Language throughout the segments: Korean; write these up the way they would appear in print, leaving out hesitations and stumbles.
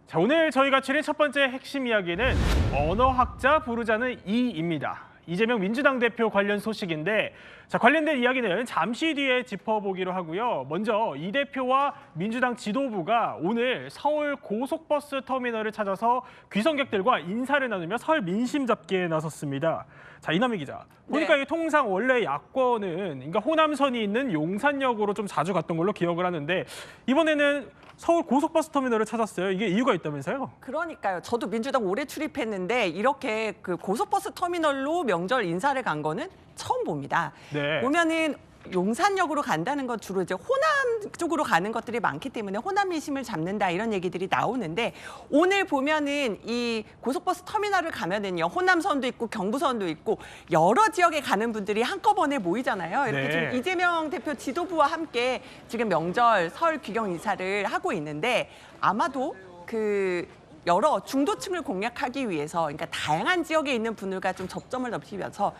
자, 오늘 저희가 추린 첫 번째 핵심 이야기는 언어학자 부르자는 이입니다. 이재명 민주당 대표 관련 소식인데 자, 관련된 이야기는 잠시 뒤에 짚어보기로 하고요. 먼저 이 대표와 민주당 지도부가 오늘 서울 고속버스 터미널을 찾아서 귀성객들과 인사를 나누며 설 민심 잡기에 나섰습니다. 자, 이남희 기자. 보니까 네. 이게 통상 원래 야권은 그러니까 호남선이 있는 용산역으로 좀 자주 갔던 걸로 기억을 하는데 이번에는 서울 고속버스 터미널을 찾았어요. 이게 이유가 있다면서요? 그러니까요. 저도 민주당 오래 출입했는데 이렇게 그 고속버스 터미널로 명절 인사를 간 거는 처음 봅니다. 네. 보면은 용산역으로 간다는 건 주로 이제 호남 쪽으로 가는 것들이 많기 때문에 호남 민심을 잡는다 이런 얘기들이 나오는데 오늘 보면은 이 고속버스 터미널을 가면은요 호남선도 있고 경부선도 있고 여러 지역에 가는 분들이 한꺼번에 모이잖아요. 이렇게 네. 지금 이재명 대표 지도부와 함께 지금 명절 설 귀경 인사를 하고 있는데 아마도 그 여러 중도층을 공략하기 위해서 그러니까 다양한 지역에 있는 분들과 좀 접점을 넓히면서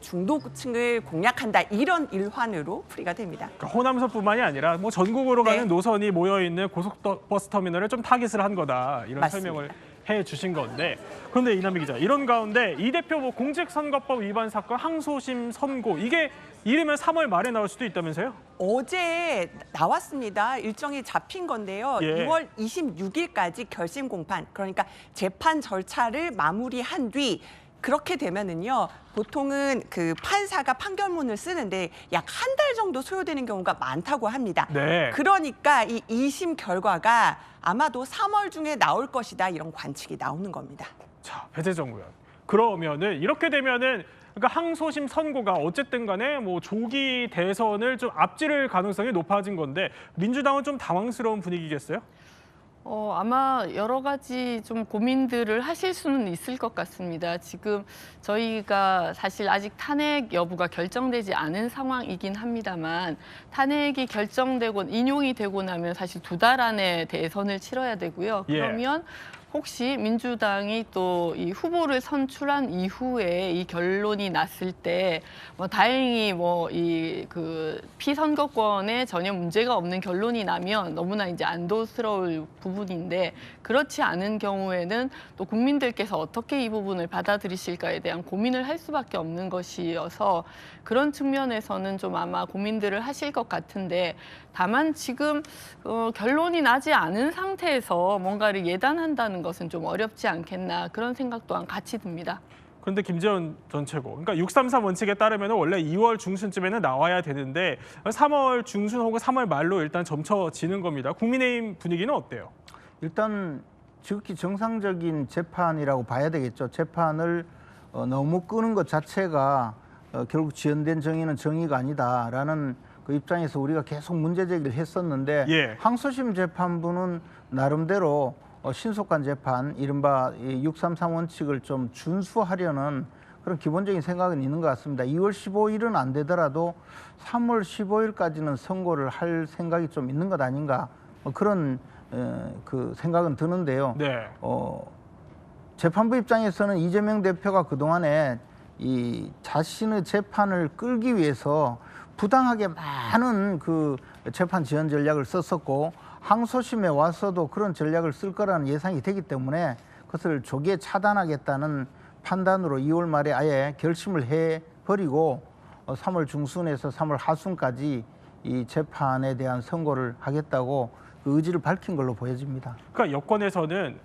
중도층을 공략한다 이런 일환으로 풀이가 됩니다. 그러니까 호남선뿐만이 아니라 뭐 전국으로 네. 가는 노선이 모여 있는 고속버스 터미널을 좀 타깃을 한 거다 이런 맞습니다. 설명을 해 주신 건데 그런데 이남희 기자 이런 가운데 이 대표 뭐 공직선거법 위반 사건 항소심 선고 이게 이르면 3월 말에 나올 수도 있다면서요? 어제 나왔습니다. 일정이 잡힌 건데요. 예. 2월 26일까지 결심 공판, 그러니까 재판 절차를 마무리한 뒤 그렇게 되면은요. 보통은 그 판사가 판결문을 쓰는데 약 한 달 정도 소요되는 경우가 많다고 합니다. 네. 그러니까 이 2심 결과가 아마도 3월 중에 나올 것이다 이런 관측이 나오는 겁니다. 자, 배재정 의원. 그러면은 이렇게 되면은 그러니까 항소심 선고가 어쨌든 간에 뭐 조기 대선을 좀 앞지를 가능성이 높아진 건데 민주당은 좀 당황스러운 분위기겠어요? 아마 여러 가지 좀 고민들을 하실 수는 있을 것 같습니다. 지금 저희가 사실 아직 탄핵 여부가 결정되지 않은 상황이긴 합니다만 탄핵이 결정되고 인용이 되고 나면 사실 2달 안에 대선을 치러야 되고요. 예. 그러면 혹시 민주당이 또 이 후보를 선출한 이후에 이 결론이 났을 때 뭐 다행히 뭐 이 그 피선거권에 전혀 문제가 없는 결론이 나면 너무나 이제 안도스러울 부분인데 그렇지 않은 경우에는 또 국민들께서 어떻게 이 부분을 받아들이실까에 대한 고민을 할 수밖에 없는 것이어서 그런 측면에서는 좀 아마 고민들을 하실 것 같은데 다만 지금 결론이 나지 않은 상태에서 뭔가를 예단한다는 것은 좀 어렵지 않겠나 그런 생각 또한 같이 듭니다. 그런데 김재원 전 최고, 그러니까 633 원칙에 따르면 원래 2월 중순쯤에는 나와야 되는데 3월 중순 혹은 3월 말로 일단 점쳐지는 겁니다. 국민의힘 분위기는 어때요? 일단 지극히 정상적인 재판이라고 봐야 되겠죠. 재판을 너무 끄는 것 자체가 결국 지연된 정의는 정의가 아니다라는 그 입장에서 우리가 계속 문제 제기를 했었는데 예. 항소심 재판부는 나름대로 신속한 재판, 이른바 633 원칙을 좀 준수하려는 그런 기본적인 생각은 있는 것 같습니다. 2월 15일은 안 되더라도 3월 15일까지는 선고를 할 생각이 좀 있는 것 아닌가 그런 그 생각은 드는데요. 네. 재판부 입장에서는 이재명 대표가 그동안에 이 자신의 재판을 끌기 위해서 부당하게 많은 그 재판 지연 전략을 썼었고 항소심에 와서도 그런 전략을 쓸 거라는 예상이 되기 때문에 그것을 조기에 차단하겠다는 판단으로 2월 말에 아예 결심을 해버리고 3월 중순에서 3월 하순까지 이 재판에 대한 선고를 하겠다고 그 의지를 밝힌 걸로 보여집니다. 그러니까 여권에서는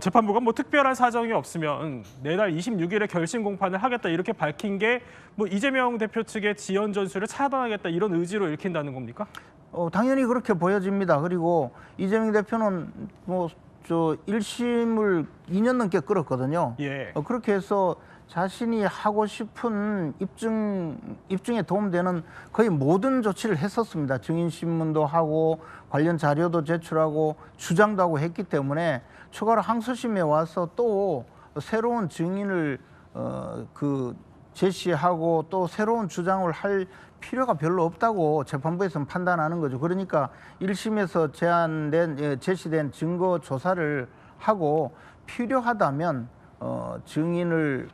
재판부가 뭐 특별한 사정이 없으면 내달 26일에 결심 공판을 하겠다 이렇게 밝힌 게 뭐 이재명 대표 측의 지연 전술을 차단하겠다 이런 의지로 읽힌다는 겁니까? 당연히 그렇게 보여집니다. 그리고 이재명 대표는 뭐 1심을 2년 넘게 끌었거든요. 예. 그렇게 해서 자신이 하고 싶은 입증에 도움되는 거의 모든 조치를 했었습니다. 증인신문도 하고 관련 자료도 제출하고 주장도 하고 했기 때문에 추가로 항소심에 와서 또 새로운 증인을 제시하고 또 새로운 주장을 할 필요가 별로 없다고 재판부에서는 판단하는 거죠. 그러니까 1심에서 제시된 증거 조사를 하고 필요하다면 증인을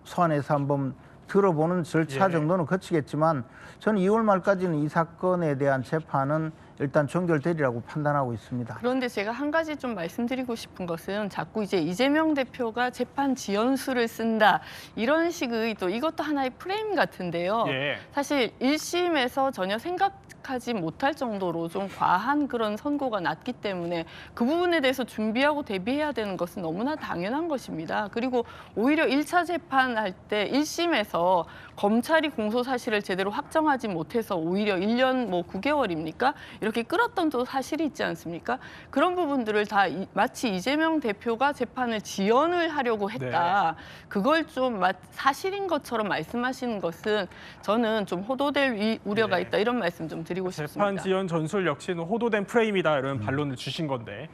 소환해서 한번 들어보는 절차 예. 정도는 거치겠지만 저는 2월 말까지는 이 사건에 대한 재판은 일단 종결되리라고 판단하고 있습니다. 그런데 제가 한 가지 좀 말씀드리고 싶은 것은 자꾸 이제 이재명 대표가 재판 지연수를 쓴다 이런 식의 또 이것도 하나의 프레임 같은데요. 예. 사실 1심에서 전혀 생각하지 못할 정도로 좀 과한 그런 선고가 났기 때문에 그 부분에 대해서 준비하고 대비해야 되는 것은 너무나 당연한 것입니다. 그리고 오히려 1차 재판할 때 1심에서 검찰이 공소 사실을 제대로 확정하지 못해서 오히려 1년 9개월입니까? 이렇게 끌었던 또 사실이 있지 않습니까? 그런 부분들을 다 마치 이재명 대표가 재판을 지연을 하려고 했다. 그걸 좀 사실인 것처럼 말씀하시는 것은 저는 좀 호도될 우려가 있다. 이런 말씀 좀 드리고 싶습니다. 재판 지연 전술 역시는 호도된 프레임이다 이런 반론을 주신 건데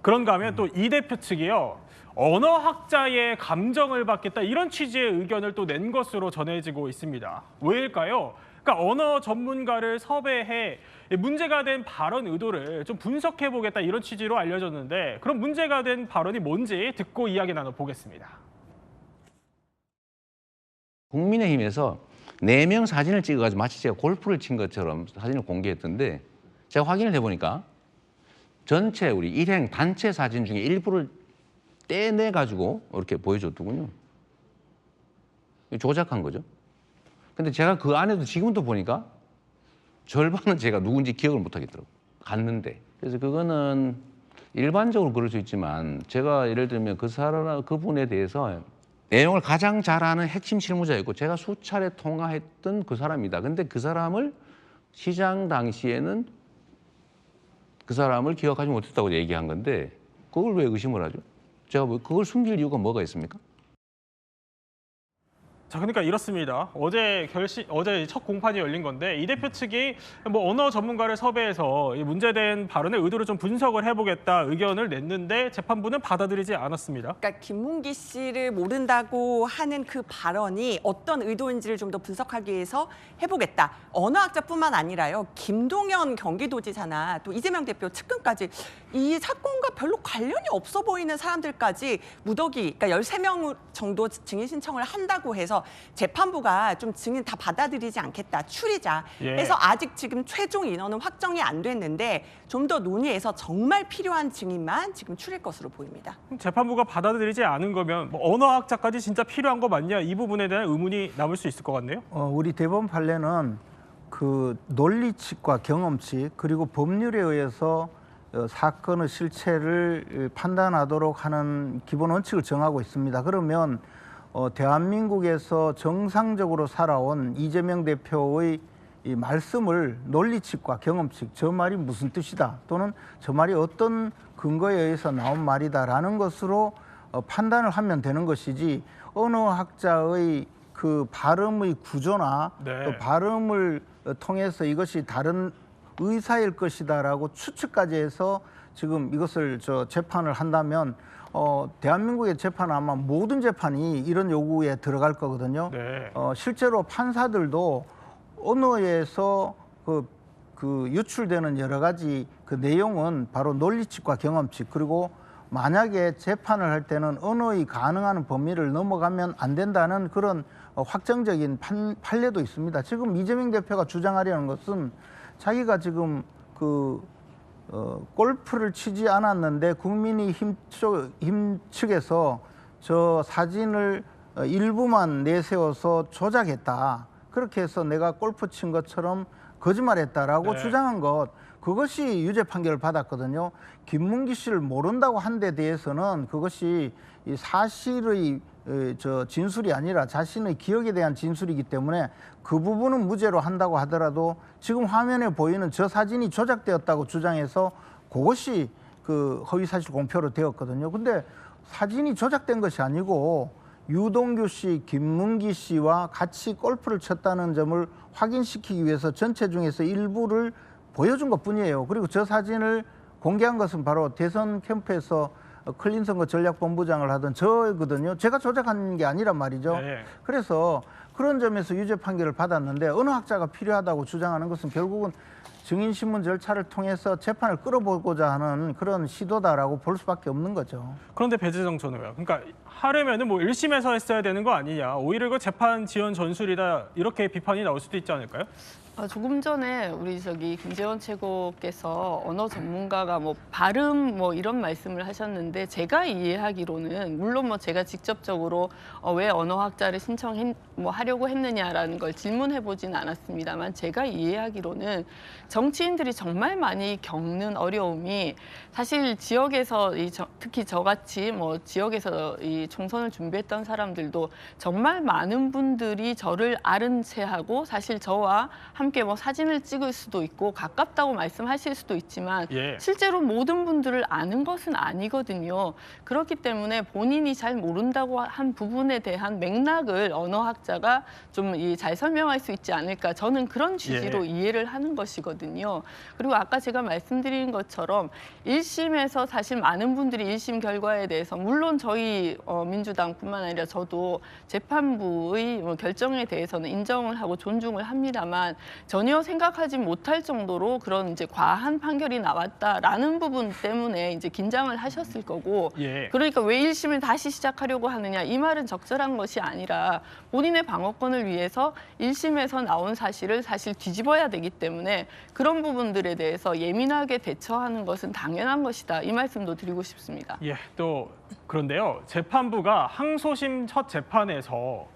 그런가 하면 또 이 대표 측이요. 언어학자의 감정을 받겠다 이런 취지의 의견을 또 낸 것으로 전해지고 있습니다. 왜일까요? 그러니까 언어 전문가를 섭외해 문제가 된 발언 의도를 좀 분석해 보겠다 이런 취지로 알려졌는데 그럼 문제가 된 발언이 뭔지 듣고 이야기 나눠보겠습니다. 국민의힘에서 4명 사진을 찍어가지고 마치 제가 골프를 친 것처럼 사진을 공개했던데 제가 확인을 해보니까 전체 우리 일행 단체 사진 중에 일부를 떼내가지고 이렇게 보여줬더군요. 조작한 거죠. 근데 제가 그 안에도 지금도 보니까 절반은 제가 누군지 기억을 못 하겠더라고요. 갔는데. 그래서 그거는 일반적으로 그럴 수 있지만 제가 예를 들면 그분에 대해서 내용을 가장 잘 아는 핵심 실무자였고 제가 수차례 통화했던 그 사람이다. 근데 그 사람을 시장 당시에는 그 사람을 기억하지 못했다고 얘기한 건데 그걸 왜 의심을 하죠? 제가 그걸 숨길 이유가 뭐가 있습니까? 자, 그러니까 이렇습니다. 어제 첫 공판이 열린 건데 이 대표 측이 언어 전문가를 섭외해서 이 문제된 발언의 의도를 좀 분석을 해보겠다 의견을 냈는데 재판부는 받아들이지 않았습니다. 그러니까 김문기 씨를 모른다고 하는 그 발언이 어떤 의도인지를 좀 더 분석하기 위해서 해보겠다. 언어학자뿐만 아니라요. 김동연 경기도지사나 또 이재명 대표 측근까지 이 사건과 별로 관련이 없어 보이는 사람들까지 무더기, 그러니까 13명 정도 증인 신청을 한다고 해서 재판부가 좀 증인 다 받아들이지 않겠다, 추리자. 그래서 아직 지금 최종 인원은 확정이 안 됐는데 좀 더 논의해서 정말 필요한 증인만 지금 추릴 것으로 보입니다. 재판부가 받아들이지 않은 거면 언어학자까지 진짜 필요한 거 맞냐 이 부분에 대한 의문이 남을 수 있을 것 같네요. 우리 대법원 판례는 그 논리칙과 경험칙 그리고 법률에 의해서 사건의 실체를 판단하도록 하는 기본 원칙을 정하고 있습니다. 그러면 대한민국에서 정상적으로 살아온 이재명 대표의 이 말씀을 논리칙과 경험칙, 저 말이 무슨 뜻이다 또는 저 말이 어떤 근거에 의해서 나온 말이다라는 것으로 판단을 하면 되는 것이지 언어학자의 그 발음의 구조나 또 발음을 통해서 이것이 다른 의사일 것이다라고 추측까지 해서 지금 이것을 재판을 한다면 대한민국의 재판은 아마 모든 재판이 이런 요구에 들어갈 거거든요. 실제로 판사들도 언어에서 그 유출되는 여러 가지 그 내용은 바로 논리칙과 경험칙 그리고 만약에 재판을 할 때는 언어의 가능한 범위를 넘어가면 안 된다는 그런 확정적인 판례도 있습니다. 지금 이재명 대표가 주장하려는 것은 자기가 지금 골프를 치지 않았는데 국민의힘 측에서 저 사진을 일부만 내세워서 조작했다. 그렇게 해서 내가 골프 친 것처럼 거짓말했다라고 주장한 것, 그것이 유죄 판결을 받았거든요. 김문기 씨를 모른다고 한 데 대해서는 그것이 이 사실의 진술이 아니라 자신의 기억에 대한 진술이기 때문에 그 부분은 무죄로 한다고 하더라도 지금 화면에 보이는 저 사진이 조작되었다고 주장해서 그것이 그 허위사실 공표로 되었거든요. 근데 사진이 조작된 것이 아니고 유동규 씨, 김문기 씨와 같이 골프를 쳤다는 점을 확인시키기 위해서 전체 중에서 일부를 보여준 것뿐이에요. 그리고 저 사진을 공개한 것은 바로 대선 캠프에서 클린선거 전략본부장을 하던 저거든요. 제가 조작한 게 아니란 말이죠. 그래서 그런 점에서 유죄 판결을 받았는데 언어학자가 필요하다고 주장하는 것은 결국은 증인신문 절차를 통해서 재판을 끌어보고자 하는 그런 시도다라고 볼 수밖에 없는 거죠. 그런데 배재정 전 의원, 그러니까 하려면은 1심에서 했어야 되는 거 아니냐. 오히려 이거 재판 지연 전술이다 이렇게 비판이 나올 수도 있지 않을까요? 조금 전에 우리 김재원 최고께서 언어 전문가가 뭐 발음 뭐 이런 말씀을 하셨는데 제가 이해하기로는 물론 뭐 제가 직접적으로 왜 언어학자를 하려고 했느냐라는 걸 질문해 보진 않았습니다만 제가 이해하기로는 정치인들이 정말 많이 겪는 어려움이 사실 지역에서 특히 저같이 뭐 지역에서 이 총선을 준비했던 사람들도 정말 많은 분들이 저를 아는 채 하고 사실 저와 함께 뭐 사진을 찍을 수도 있고 가깝다고 말씀하실 수도 있지만 예. 실제로 모든 분들을 아는 것은 아니거든요. 그렇기 때문에 본인이 잘 모른다고 한 부분에 대한 맥락을 언어학자가 좀 잘 설명할 수 있지 않을까. 저는 그런 취지로 이해를 하는 것이거든요. 그리고 아까 제가 말씀드린 것처럼 1심에서 사실 많은 분들이 1심 결과에 대해서 물론 저희 민주당뿐만 아니라 저도 재판부의 결정에 대해서는 인정을 하고 존중을 합니다만 전혀 생각하지 못할 정도로 그런 이제 과한 판결이 나왔다라는 부분 때문에 이제 긴장을 하셨을 거고 예. 그러니까 왜 1심을 다시 시작하려고 하느냐 이 말은 적절한 것이 아니라 본인의 방어권을 위해서 1심에서 나온 사실을 사실 뒤집어야 되기 때문에 그런 부분들에 대해서 예민하게 대처하는 것은 당연한 것이다. 이 말씀도 드리고 싶습니다. 예, 또 그런데요. 재판부가 항소심 첫 재판에서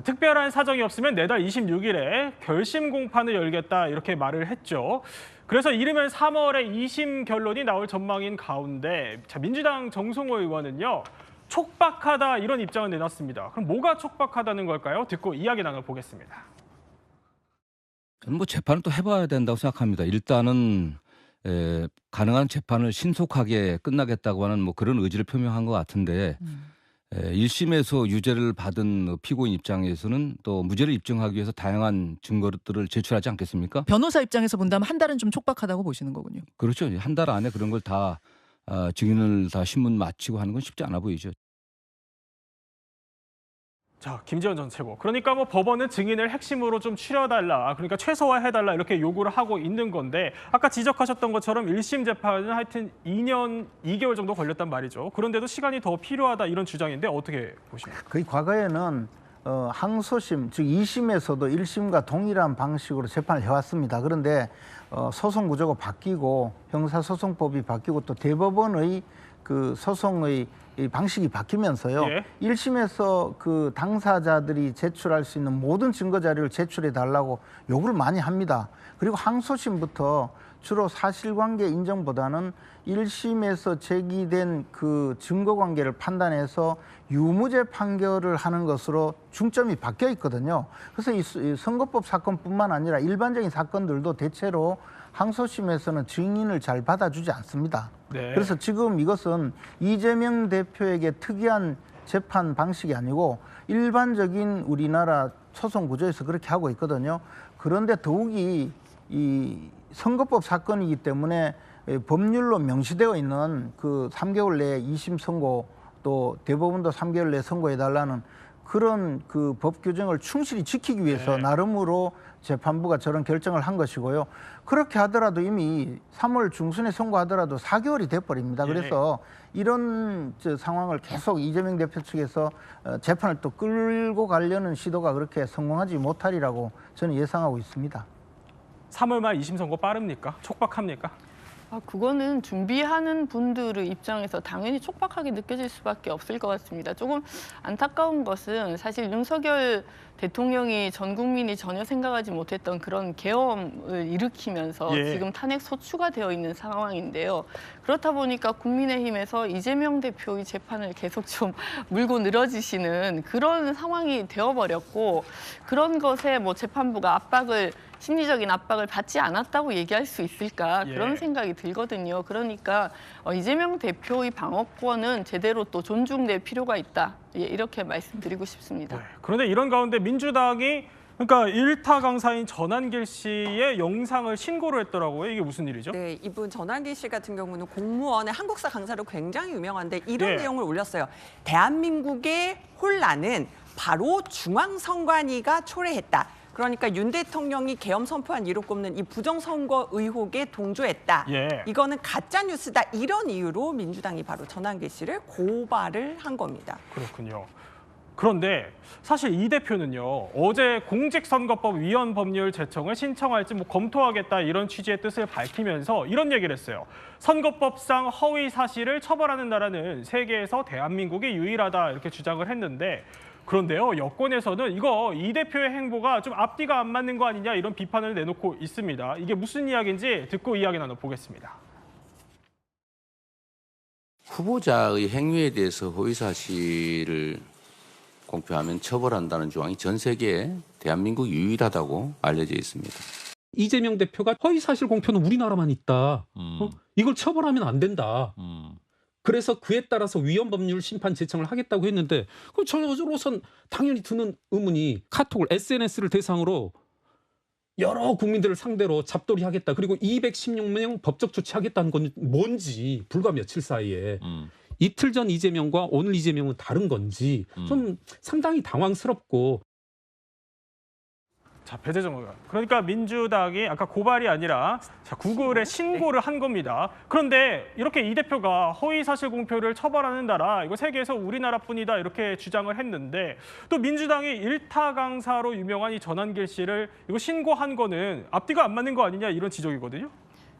특별한 사정이 없으면 내달 26일에 결심 공판을 열겠다 이렇게 말을 했죠. 그래서 이르면 3월에 2심 결론이 나올 전망인 가운데 민주당 정성호 의원은요. 촉박하다 이런 입장을 내놨습니다. 그럼 뭐가 촉박하다는 걸까요? 듣고 이야기 나눠보겠습니다. 저는 뭐 재판을 또 해봐야 된다고 생각합니다. 일단은 가능한 재판을 신속하게 끝나겠다고 하는 뭐 그런 의지를 표명한 것 같은데 1심에서 유죄를 받은 피고인 입장에서는 또 무죄를 입증하기 위해서 다양한 증거들을 제출하지 않겠습니까? 변호사 입장에서 본다면 한 달은 좀 촉박하다고 보시는 거군요. 그렇죠. 한 달 안에 그런 걸 다 증인을 다 신문 마치고 하는 건 쉽지 않아 보이죠. 자, 김재원 전 최고. 그러니까 뭐 법원은 증인을 핵심으로 좀 추려달라, 그러니까 최소화해달라 이렇게 요구를 하고 있는 건데 아까 지적하셨던 것처럼 1심 재판은 하여튼 2년 2개월 정도 걸렸단 말이죠. 그런데도 시간이 더 필요하다 이런 주장인데 어떻게 보십니까? 거의 과거에는 항소심, 즉 2심에서도 1심과 동일한 방식으로 재판을 해왔습니다. 그런데 소송 구조가 바뀌고 형사소송법이 바뀌고 또 대법원의 그 소송의 이 방식이 바뀌면서요. 예. 1심에서 그 당사자들이 제출할 수 있는 모든 증거 자료를 제출해 달라고 요구를 많이 합니다. 그리고 항소심부터 주로 사실관계 인정보다는 1심에서 제기된 그 증거관계를 판단해서 유무죄 판결을 하는 것으로 중점이 바뀌어 있거든요. 그래서 이 선거법 사건뿐만 아니라 일반적인 사건들도 대체로 항소심에서는 증인을 잘 받아주지 않습니다. 네. 그래서 지금 이것은 이재명 대표에게 특이한 재판 방식이 아니고 일반적인 우리나라 소송 구조에서 그렇게 하고 있거든요. 그런데 더욱이 이 선거법 사건이기 때문에 법률로 명시되어 있는 그 3개월 내에 2심 선고 또 대법원도 3개월 내에 선고해달라는 그런 그 법 규정을 충실히 지키기 위해서 나름으로 재판부가 저런 결정을 한 것이고요. 그렇게 하더라도 이미 3월 중순에 선고하더라도 4개월이 돼버립니다. 그래서 이런 상황을 계속 이재명 대표 측에서 재판을 또 끌고 가려는 시도가 그렇게 성공하지 못하리라고 저는 예상하고 있습니다. 3월 말 2심 선고 빠릅니까? 촉박합니까? 그거는 준비하는 분들의 입장에서 당연히 촉박하게 느껴질 수밖에 없을 것 같습니다. 조금 안타까운 것은 사실 윤석열 대통령이 전 국민이 전혀 생각하지 못했던 그런 계엄을 일으키면서 지금 탄핵 소추가 되어 있는 상황인데요. 그렇다 보니까 국민의힘에서 이재명 대표의 재판을 계속 좀 물고 늘어지시는 그런 상황이 되어버렸고 그런 것에 뭐 재판부가 심리적인 압박을 받지 않았다고 얘기할 수 있을까 그런 생각이 들거든요. 그러니까 이재명 대표의 방어권은 제대로 또 존중될 필요가 있다. 이렇게 말씀드리고 싶습니다. 그런데 이런 가운데 민주당이 그러니까 일타 강사인 전한길 씨의 영상을 신고를 했더라고요. 이게 무슨 일이죠? 네, 이분 전한길 씨 같은 경우는 공무원의 한국사 강사로 굉장히 유명한데 이런 내용을 올렸어요. 대한민국의 혼란은 바로 중앙선관위가 초래했다. 그러니까 윤 대통령이 계엄 선포한 이로 꼽는 이 부정선거 의혹에 동조했다. 이거는 가짜 뉴스다. 이런 이유로 민주당이 바로 전한길 씨를 고발을 한 겁니다. 그렇군요. 그런데 사실 이 대표는요, 어제 공직선거법 위헌 법률 제청을 신청할지 뭐 검토하겠다 이런 취지의 뜻을 밝히면서 이런 얘기를 했어요. 선거법상 허위 사실을 처벌하는 나라는 세계에서 대한민국이 유일하다 이렇게 주장을 했는데, 그런데요, 여권에서는 이 대표의 행보가 좀 앞뒤가 안 맞는 거 아니냐 이런 비판을 내놓고 있습니다. 이게 무슨 이야기인지 듣고 이야기 나눠보겠습니다. 후보자의 행위에 대해서 허위사실을 공표하면 처벌한다는 조항이 전 세계에 대한민국이 유일하다고 알려져 있습니다. 이재명 대표가 허위사실 공표는 우리나라만 있다. 이걸 처벌하면 안 된다. 그래서 그에 따라서 위헌법률 심판 제청을 하겠다고 했는데, 그럼 저로선 당연히 드는 의문이, 카톡을 SNS를 대상으로 여러 국민들을 상대로 잡돌이 하겠다. 그리고 216명 법적 조치하겠다는 건 뭔지, 불과 며칠 사이에. 이틀 전 이재명과 오늘 이재명은 다른 건지 좀 상당히 당황스럽고. 자, 배재정 의원. 그러니까 민주당이 아까 고발이 아니라 구글에 신고를 한 겁니다. 그런데 이렇게 이 대표가 허위사실 공표를 처벌하는 나라, 이거 세계에서 우리나라뿐이다 이렇게 주장을 했는데, 또 민주당이 일타 강사로 유명한 이 전한길 씨를 이거 신고한 거는 앞뒤가 안 맞는 거 아니냐 이런 지적이거든요.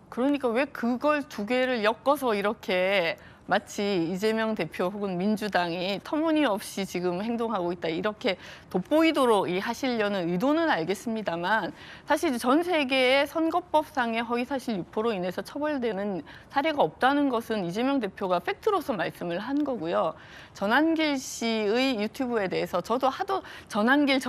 그러니까 왜 그걸 두 개를 엮어서 이렇게 마치 이재명 대표 혹은 민주당이 터무니없이 지금 행동하고 있다 이렇게 돋보이도록 하시려는 의도는 알겠습니다만, 사실 전 세계의 선거법상의 허위사실 유포로 인해서 처벌되는 사례가 없다는 것은 이재명 대표가 팩트로서 말씀을 한 거고요. 전한길 씨의 유튜브에 대해서 저도 하도 전한길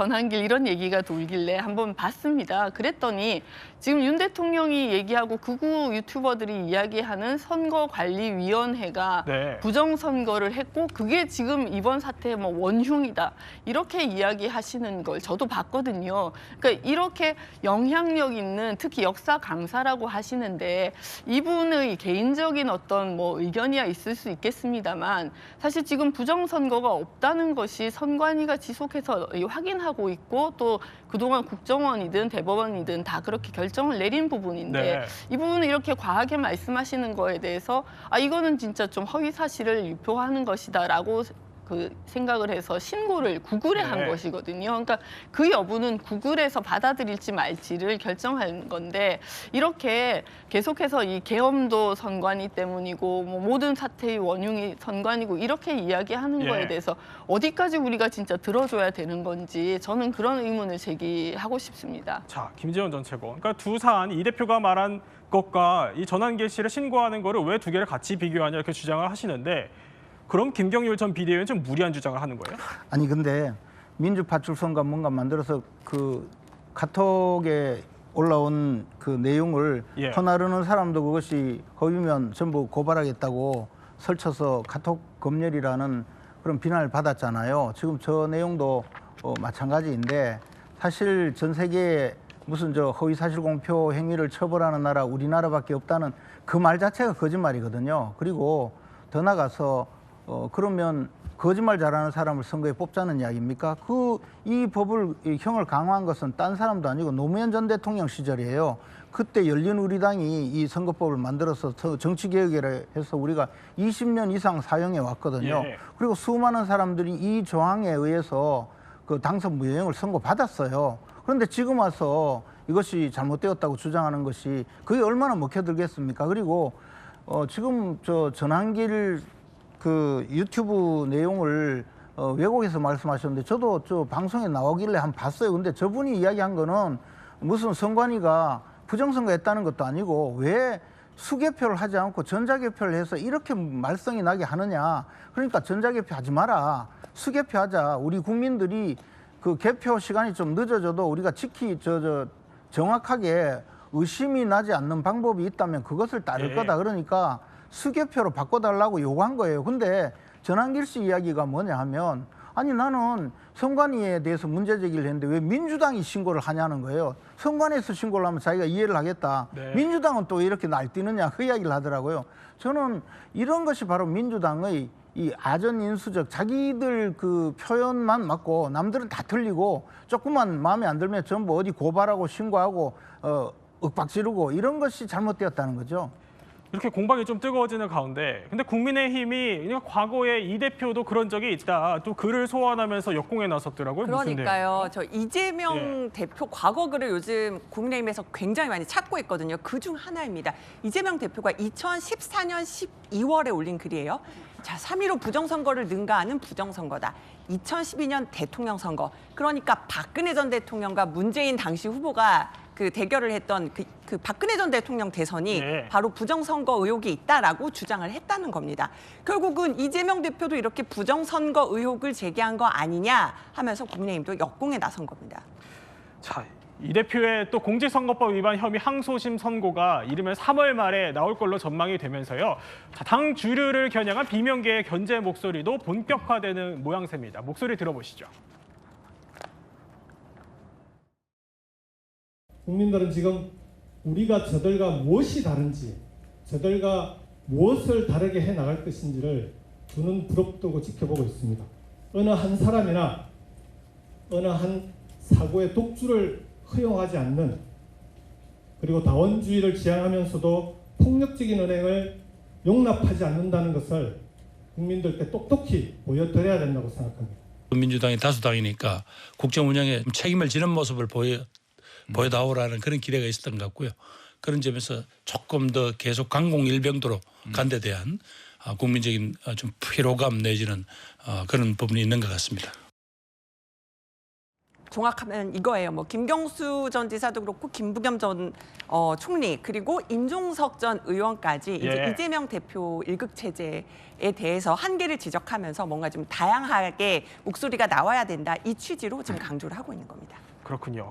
이런 얘기가 돌길래 한번 봤습니다. 그랬더니 지금 윤 대통령이 얘기하고 극우 유튜버들이 이야기하는 선거관리위원회가 네. 부정선거를 했고 그게 지금 이번 사태의 뭐 원흉이다 이렇게 이야기하시는 걸 저도 봤거든요. 그러니까 이렇게 영향력 있는, 특히 역사 강사라고 하시는데 이분의 개인적인 어떤 뭐 의견이야 있을 수 있겠습니다만, 사실 지금 부정선거가 없다는 것이 선관위가 지속해서 확인하고 있고, 또 그동안 국정원이든 대법원이든 다 그렇게 결정을 내린 부분인데, 네. 이 부분을 이렇게 과하게 말씀하시는 거에 대해서 이거는 진짜 좀 허위 사실을 유포하는 것이다라고 생각을 해서 신고를 구글에 한 네. 것이거든요. 그러니까 그 여부는 구글에서 받아들일지 말지를 결정하는 건데, 이렇게 계속해서 이 계엄도 선관위 때문이고 뭐 모든 사태의 원흉이 선관위고 이렇게 이야기하는 예. 거에 대해서 어디까지 우리가 진짜 들어줘야 되는 건지 저는 그런 의문을 제기하고 싶습니다. 자, 김재원 전 최고. 그러니까 두 사안, 이 대표가 말한 것과 이 전한길 씨를 신고하는 거를 왜 두 개를 같이 비교하냐 이렇게 주장을 하시는데, 그럼 김경률 전 비대위원 좀 무리한 주장을 하는 거예요? 아니 근데 민주파출소인가 뭔가 만들어서 그 카톡에 올라온 그 내용을 예. 퍼나르는 사람도 그것이 허위면 전부 고발하겠다고 설쳐서 카톡 검열이라는 그런 비난을 받았잖아요. 지금 저 내용도 마찬가지인데, 사실 전 세계에 무슨 저 허위사실 공표 행위를 처벌하는 나라 우리나라밖에 없다는 그 말 자체가 거짓말이거든요. 그리고 더 나가서 그러면 거짓말 잘하는 사람을 선거에 뽑자는 이야기입니까? 이 법을 이 형을 강화한 것은 딴 사람도 아니고 노무현 전 대통령 시절이에요. 그때 열린우리당이 이 선거법을 만들어서 정치개혁을 해서 우리가 20년 이상 사용해 왔거든요. 예. 그리고 수많은 사람들이 이 조항에 의해서 그 당선 무효형을 선고받았어요. 그런데 지금 와서 이것이 잘못되었다고 주장하는 것이 그게 얼마나 먹혀들겠습니까? 그리고 지금 저 전한길 그 유튜브 내용을 외국에서 말씀하셨는데, 저도 저 방송에 나오길래 한번 봤어요. 근데 저분이 이야기한 거는 무슨 선관위가 부정선거했다는 것도 아니고 왜 수개표를 하지 않고 전자개표를 해서 이렇게 말썽이 나게 하느냐. 그러니까 전자개표 하지 마라. 수개표 하자. 우리 국민들이 그 개표 시간이 좀 늦어져도 우리가 정확하게 의심이 나지 않는 방법이 있다면 그것을 따를 네. 거다. 그러니까 수개표로 바꿔달라고 요구한 거예요. 근데 전한길 씨 이야기가 뭐냐 하면, 아니 나는 선관위에 대해서 문제 제기를 했는데 왜 민주당이 신고를 하냐는 거예요. 선관위에서 신고를 하면 자기가 이해를 하겠다. 네. 민주당은 또 이렇게 날뛰느냐, 그 이야기를 하더라고요. 저는 이런 것이 바로 민주당의 이 아전인수적, 자기들 그 표현만 맞고 남들은 다 틀리고 조금만 마음에 안 들면 전부 어디 고발하고 신고하고 윽박 지르고 이런 것이 잘못되었다는 거죠. 이렇게 공방이 좀 뜨거워지는 가운데 근데 국민의힘이 그냥 과거에 이 대표도 그런 적이 있다. 또 글을 소환하면서 역공에 나섰더라고요. 무슨 그러니까요. 저 이재명 예. 대표 과거 글을 요즘 국민의힘에서 굉장히 많이 찾고 있거든요. 그중 하나입니다. 이재명 대표가 2014년 12월에 올린 글이에요. 자, 3.15 부정선거를 능가하는 부정선거다. 2012년 대통령 선거. 그러니까 박근혜 전 대통령과 문재인 당시 후보가 그 대결을 했던 그 박근혜 전 대통령 대선이 네. 바로 부정선거 의혹이 있다라고 주장을 했다는 겁니다. 결국은 이재명 대표도 이렇게 부정선거 의혹을 제기한 거 아니냐 하면서 국민의힘도 역공에 나선 겁니다. 자, 이 대표의 또 공직선거법 위반 혐의 항소심 선고가 이르면 3월 말에 나올 걸로 전망이 되면서요. 자, 당 주류를 겨냥한 비명계의 견제 목소리도 본격화되는 모양새입니다. 목소리 들어보시죠. 국민들은 지금 우리가 저들과 무엇이 다른지, 저들과 무엇을 다르게 해나갈 것인지를 두 눈 부릅뜨고 지켜보고 있습니다. 어느 한 사람이나 어느 한 사고의 독주를 허용하지 않는, 그리고 다원주의를 지향하면서도 폭력적인 은행을 용납하지 않는다는 것을 국민들께 똑똑히 보여드려야 된다고 생각합니다. 민주당이 다수당이니까 국정 운영에 책임을 지는 모습을 보여다오라는 그런 기대가 있었던 것 같고요. 그런 점에서 조금 더 계속 강공일병도로 간 데 대한 국민적인 좀 피로감 내지는 그런 부분이 있는 것 같습니다. 종합하면 이거예요. 뭐 김경수 전 지사도 그렇고 김부겸 전 총리 그리고 임종석 전 의원까지 이제 예. 이재명 대표 일극 체제에 대해서 한계를 지적하면서 뭔가 좀 다양하게 목소리가 나와야 된다 이 취지로 지금 강조를 하고 있는 겁니다. 그렇군요.